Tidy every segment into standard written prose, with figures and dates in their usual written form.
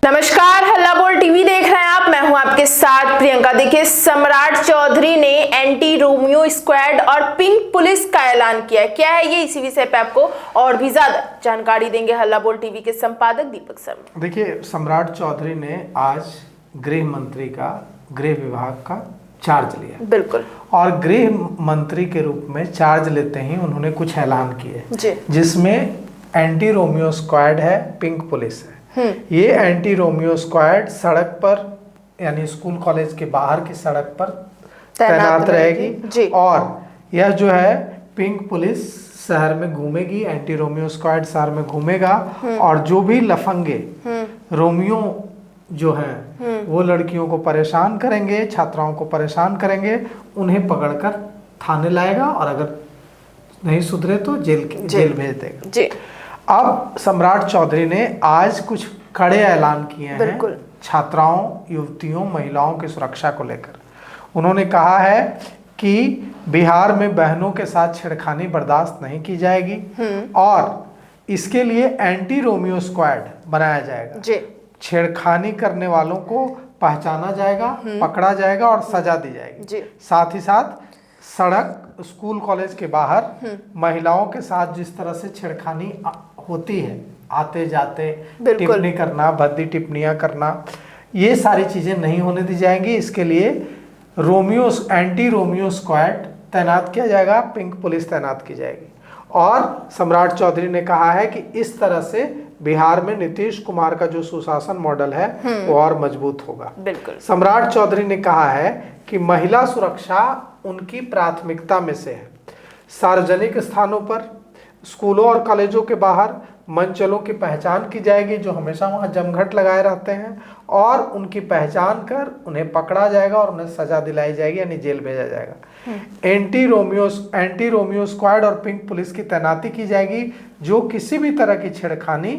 नमस्कार, हल्ला बोल टीवी देख रहे हैं आप। मैं हूं आपके साथ प्रियंका। देखिए, सम्राट चौधरी ने एंटी रोमियो स्क्वाड और पिंक पुलिस का ऐलान किया है। क्या है ये, इसी विषय पे आपको और भी ज्यादा जानकारी देंगे हल्ला बोल टीवी के संपादक दीपक शर्मा। देखिए, सम्राट चौधरी ने आज गृह मंत्री का गृह विभाग का चार्ज लिया। बिल्कुल। और गृह मंत्री के रूप में चार्ज लेते ही उन्होंने कुछ ऐलान किए, जिसमें एंटी रोमियो स्क्वाड है, पिंक पुलिस है। ये एंटी रोमियो स्क्वाड सड़क पर यानी स्कूल कॉलेज के बाहर की सड़क पर तैनात रहेगी और यह जो है पिंक पुलिस शहर में घूमेगी, एंटी रोमियो स्क्वाड शहर में घूमेगा और जो भी लफंगे रोमियो जो हैं वो लड़कियों को परेशान करेंगे, छात्राओं को परेशान करेंगे, उन्हें पकड़कर थाने लाएगा और अगर नहीं सुधरे तो जेल भेज देगा। अब सम्राट चौधरी ने आज कुछ कड़े ऐलान किए हैं छात्राओं, युवतियों, महिलाओं की सुरक्षा को लेकर। उन्होंने कहा है कि बिहार में बहनों के साथ छेड़खानी बर्दाश्त नहीं की जाएगी और इसके लिए एंटी रोमियो स्क्वाड बनाया जाएगा। छेड़खानी करने वालों को पहचाना जाएगा, पकड़ा जाएगा और सजा दी जाएगी। साथ ही साथ सड़क, स्कूल कॉलेज के बाहर महिलाओं के साथ जिस तरह से छेड़खानी होती है, आते जाते टिप्पणी करना, भद्दी टिप्पणियां करना, ये सारी चीजें नहीं होने दी जाएंगी। इसके लिए एंटी रोमियो स्क्वाड तैनात किया जाएगा, पिंक पुलिस तैनात की जाएगी। और सम्राट चौधरी ने कहा है कि इस तरह से बिहार में नीतीश कुमार का जो सुशासन मॉडल है वो और मजबूत होगा। सम्राट चौधरी ने कहा है कि महिला सुरक्षा उनकी प्राथमिकता में से है। सार्वजनिक स्थानों पर, स्कूलों और कॉलेजों के बाहर मंचलों की पहचान की जाएगी जो हमेशा वहां जमघट लगाए रहते हैं और उनकी पहचान कर उन्हें पकड़ा जाएगा और उन्हें सजा दिलाई जाएगी, यानी जेल भेजा जाएगा। एंटी रोमियो स्क्वाड और पिंक पुलिस की तैनाती की जाएगी जो किसी भी तरह की छेड़खानी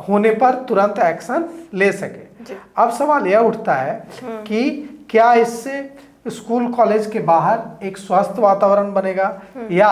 होने पर तुरंत एक्शन ले सके। अब सवाल यह उठता है कि क्या इससे स्कूल कॉलेज के बाहर एक स्वस्थ वातावरण बनेगा या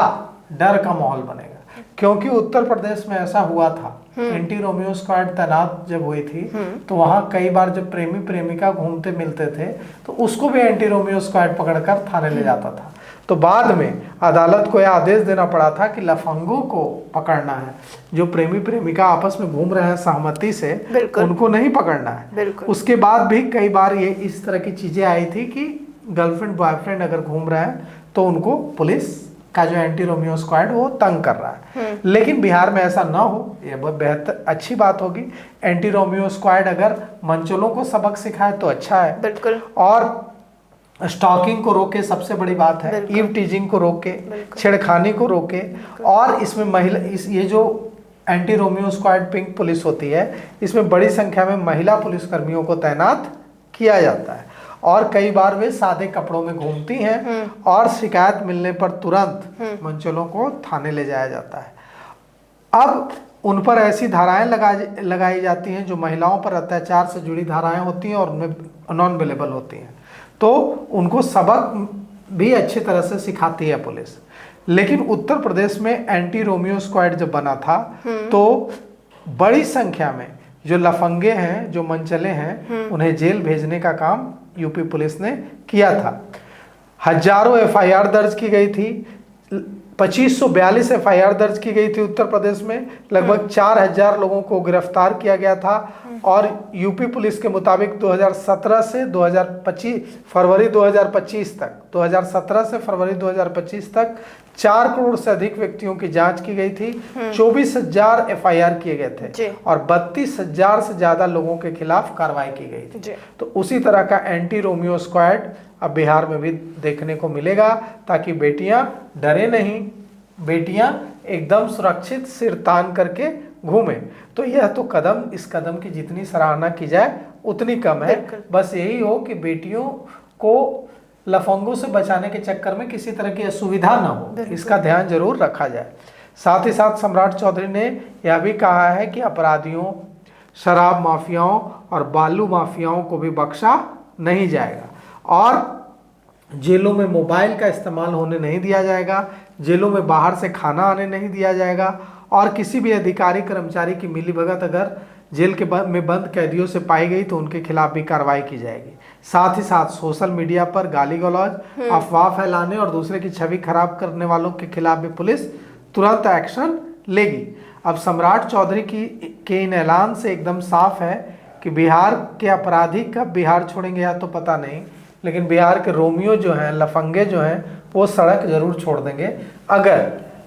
डर का माहौल बनेगा? क्योंकि उत्तर प्रदेश में ऐसा हुआ था, एंटी रोमियो स्क्वाड तैनात जब हुई थी तो वहां कई बार जब प्रेमी प्रेमिका घूमते मिलते थे तो उसको भी एंटी रोमियो स्क्वाड पकड़कर थाने ले जाता था। तो बाद में अदालत को यह आदेश देना पड़ा था कि लफंगों को पकड़ना है, जो प्रेमी प्रेमिका आपस में घूम रहे हैं सहमति से, उनको नहीं पकड़ना है। उसके बाद भी कई बार ये इस तरह की चीजें आई थी कि गर्लफ्रेंड बॉयफ्रेंड अगर घूम रहे हैं तो उनको पुलिस का जो एंटी रोमियो स्क्वाड वो तंग कर रहा है। लेकिन बिहार में ऐसा ना हो, ये बहुत बेहतर अच्छी बात होगी। एंटी रोमियो स्क्वाड अगर मंचलों को सबक सिखाए तो अच्छा है। और स्टॉकिंग को रोके, सबसे बड़ी बात है, ईव टीजिंग को रोके, छेड़खानी को रोके। और इसमें महिला, ये जो anti Romeo squad pink police होती है, इसमें बड़ी संख्या में महिला पुलिसकर्मियों को तैनात किया जाता है और कई बार वे सादे कपड़ों में घूमती हैं और शिकायत मिलने पर तुरंत मंचलों को थाने ले जाया जाता है। अब उन पर ऐसी धाराएं लगाई जाती हैं जो महिलाओं पर अत्याचार से जुड़ी धाराएं होती हैं और उनमें नॉन अवेलेबल होती हैं, तो उनको सबक भी अच्छी तरह से सिखाती है पुलिस। लेकिन उत्तर प्रदेश में एंटी रोमियो स्क्वाड जब बना था तो बड़ी संख्या में जो लफंगे हैं, जो मंचले हैं, उन्हें जेल भेजने का काम यूपी पुलिस ने किया था। हजारों एफआईआर दर्ज की गई थी, 2542 एफआईआर दर्ज की गई थी उत्तर प्रदेश में, लगभग 4000 लोगों को गिरफ्तार किया गया था। और यूपी पुलिस के मुताबिक 2017 से 2025 फरवरी 2025 तक 2017 से फरवरी 2025 तक 4 करोड़ से अधिक व्यक्तियों की जांच की गई थी, 24,000 एफआईआर किए गए थे और 32,000 से ज्यादा लोगों के खिलाफ कार्रवाई की गई थी। तो उसी तरह का एंटी रोमियो स्क्वाड अब बिहार में भी देखने को मिलेगा, ताकि बेटियां डरे नहीं, बेटियां एकदम सुरक्षित सिर तान करके घूमे। तो यह तो इस कदम की जितनी सराहना की जाए उतनी कम है। बस यही हो कि बेटियों को लफंगों से बचाने के चक्कर में किसी तरह की असुविधा ना हो, इसका ध्यान जरूर रखा जाए। साथ ही साथ सम्राट चौधरी ने यह भी कहा है कि अपराधियों, शराब माफियाओं और बालू माफियाओं को भी बख्शा नहीं जाएगा और जेलों में मोबाइल का इस्तेमाल होने नहीं दिया जाएगा, जेलों में बाहर से खाना आने नहीं दिया जाएगा और किसी भी अधिकारी कर्मचारी की मिलीभगत अगर जेल के में बंद कैदियों से पाई गई तो उनके खिलाफ भी कार्रवाई की जाएगी। साथ ही साथ सोशल मीडिया पर गाली गलौज, अफवाह फैलाने और दूसरे की छवि खराब करने वालों के खिलाफ भी पुलिस तुरंत एक्शन लेगी। अब सम्राट चौधरी के इन ऐलान से एकदम साफ है कि बिहार के अपराधी कब बिहार छोड़ेंगे या तो पता नहीं, लेकिन बिहार के रोमियो जो हैं, लफंगे जो हैं, वो सड़क जरूर छोड़ देंगे अगर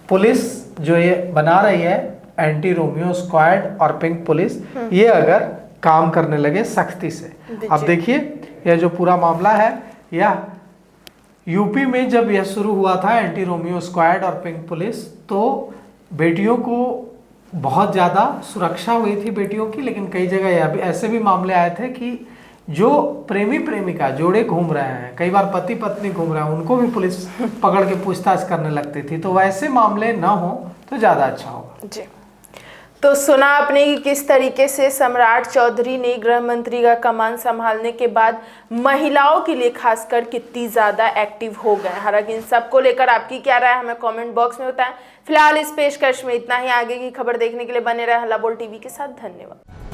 पुलिस जो ये बना रही है एंटी रोमियो स्क्वाड और पिंक पुलिस, ये अगर काम करने लगे सख्ती से। अब देखिए यह जो पूरा मामला है, यह यूपी में जब यह शुरू हुआ था एंटी रोमियो स्क्वाड और पिंक पुलिस, तो बेटियों को बहुत ज़्यादा सुरक्षा हुई थी बेटियों की, लेकिन कई जगह यह भी ऐसे भी मामले आए थे कि जो प्रेमी प्रेमिका जोड़े घूम रहे हैं, कई बार पति पत्नी घूम रहे हैं, उनको भी पुलिस पकड़ के पूछताछ करने लगती थी। तो वैसे मामले ना हो तो ज़्यादा अच्छा होगा जी। तो सुना आपने कि किस तरीके से सम्राट चौधरी ने गृह मंत्री का कमान संभालने के बाद महिलाओं के लिए खासकर कितनी ज़्यादा एक्टिव हो गए। हालांकि इन सबको लेकर आपकी क्या राय है हमें कमेंट बॉक्स में बताएं। फिलहाल इस पेशकश में इतना ही। आगे की खबर देखने के लिए बने रहे हल्ला बोल टीवी के साथ। धन्यवाद।